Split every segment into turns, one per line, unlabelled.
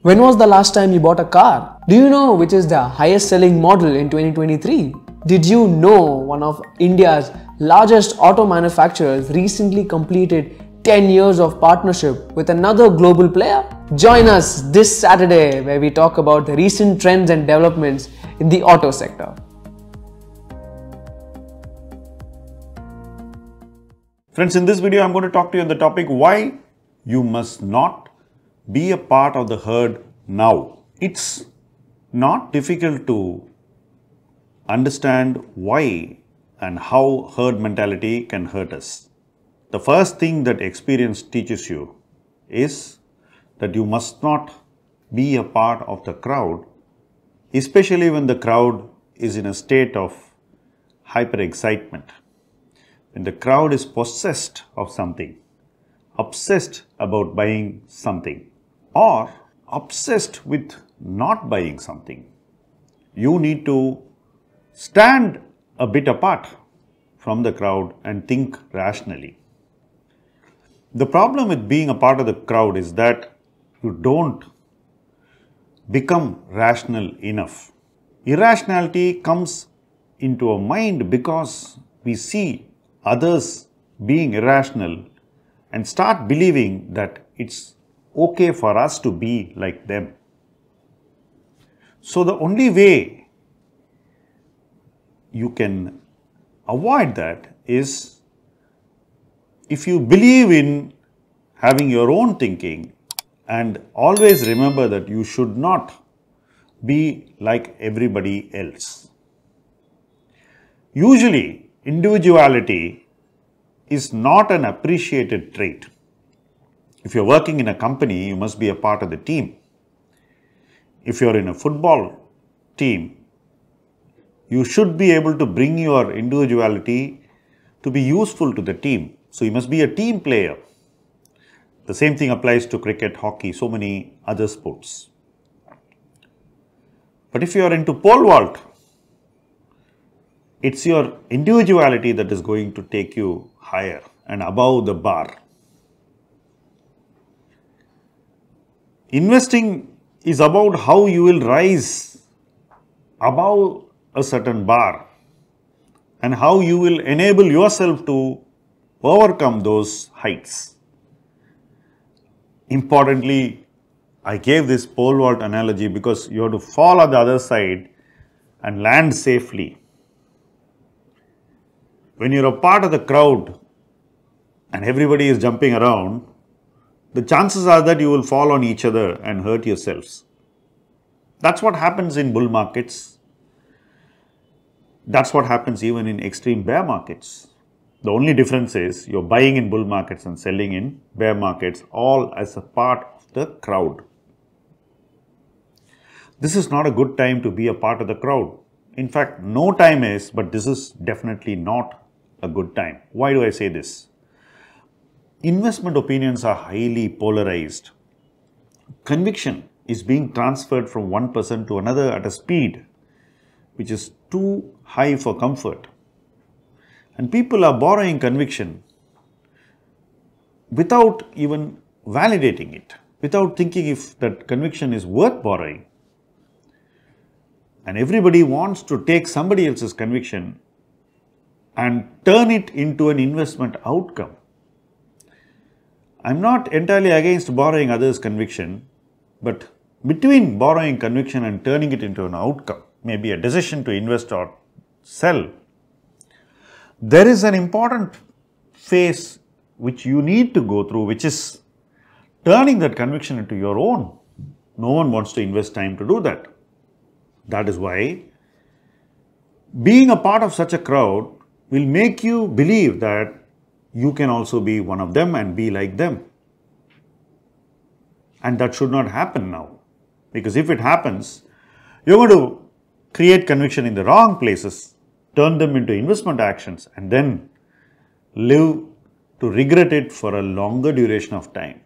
When was the last time you bought a car? Do you know which is the highest selling model in 2023? Did you know one of India's largest auto manufacturers recently completed 10 years of partnership with another global player? Join us this Saturday where we talk about the recent trends and developments in the auto sector.
Friends, in this video, I'm going to talk to you on the topic why you must not be a part of the herd now. It's not difficult to understand why and how herd mentality can hurt us. The first thing that experience teaches you is that you must not be a part of the crowd, especially when the crowd is in a state of hyper excitement. When the crowd is possessed of something, obsessed about buying something, or obsessed with not buying something, you need to stand a bit apart from the crowd and think rationally. The problem with being a part of the crowd is that you don't become rational enough. Irrationality comes into our mind because we see others being irrational and start believing that it's okay for us to be like them. So the only way you can avoid that is if you believe in having your own thinking and always remember that you should not be like everybody else. Usually, individuality is not an appreciated trait. If you're working in a company, you must be a part of the team. If you're in a football team, you should be able to bring your individuality to be useful to the team. So you must be a team player. The same thing applies to cricket, hockey, so many other sports. But if you are into pole vault, it's your individuality that is going to take you higher and above the bar. Investing is about how you will rise above a certain bar and how you will enable yourself to overcome those heights. Importantly, I gave this pole vault analogy because you have to fall on the other side and land safely. When you're a part of the crowd and everybody is jumping around, the chances are that you will fall on each other and hurt yourselves. That's what happens in bull markets. That's what happens even in extreme bear markets. The only difference is you're buying in bull markets and selling in bear markets, all as a part of the crowd. This is not a good time to be a part of the crowd. In fact, no time is, but this is definitely not a good time. Why do I say this? Investment opinions are highly polarized. Conviction is being transferred from one person to another at a speed which is too high for comfort. And people are borrowing conviction without even validating it, without thinking if that conviction is worth borrowing. And everybody wants to take somebody else's conviction and turn it into an investment outcome. I'm not entirely against borrowing others' conviction, but between borrowing conviction and turning it into an outcome, maybe a decision to invest or sell, there is an important phase which you need to go through, which is turning that conviction into your own. No one wants to invest time to do that. That is why being a part of such a crowd will make you believe that you can also be one of them and be like them. And that should not happen now. Because if it happens, you're going to create conviction in the wrong places, turn them into investment actions, and then live to regret it for a longer duration of time.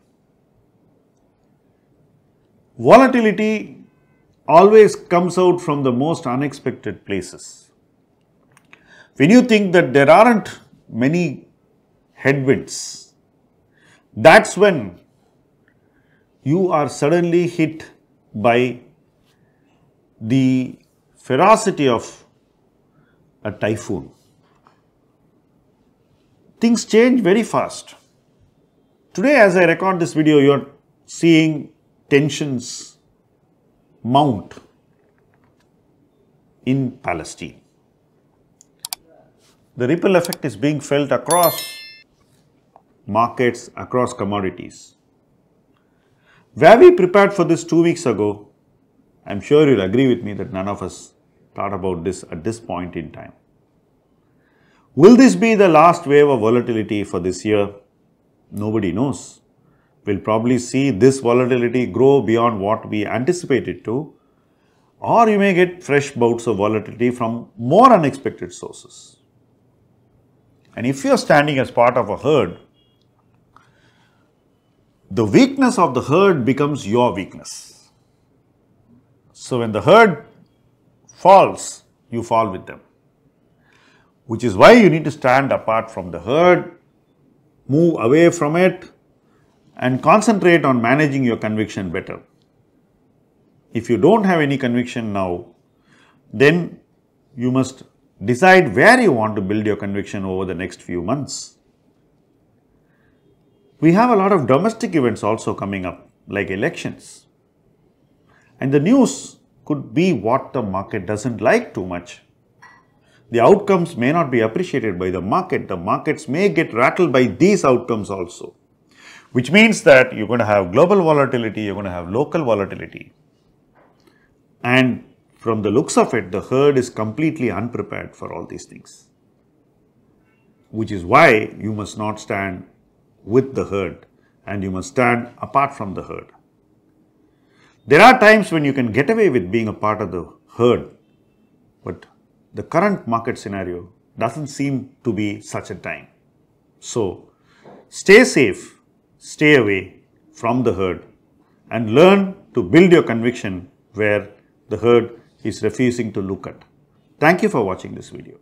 Volatility always comes out from the most unexpected places. When you think that there aren't many headwinds, that's when you are suddenly hit by the ferocity of a typhoon. Things change very fast. Today, as I record this video, you are seeing tensions mount in Palestine. The ripple effect is being felt across markets, across commodities. Were we prepared for this 2 weeks ago? I'm sure you'll agree with me that none of us thought about this at this point in time. Will this be the last wave of volatility for this year? Nobody knows. We'll probably see this volatility grow beyond what we anticipated to, or you may get fresh bouts of volatility from more unexpected sources. And if you're standing as part of a herd, the weakness of the herd becomes your weakness. So when the herd falls, you fall with them. Which is why you need to stand apart from the herd, move away from it, and concentrate on managing your conviction better. If you don't have any conviction now, then you must decide where you want to build your conviction over the next few months. We have a lot of domestic events also coming up, like elections. And the news could be what the market doesn't like too much. The outcomes may not be appreciated by the market. The markets may get rattled by these outcomes also. Which means that you're going to have global volatility, you're going to have local volatility. And from the looks of it, the herd is completely unprepared for all these things. Which is why you must not stand with the herd and you must stand apart from the herd. There are times when you can get away with being a part of the herd, but the current market scenario doesn't seem to be such a time. So, stay safe, stay away from the herd and learn to build your conviction where the herd is refusing to look at. Thank you for watching this video.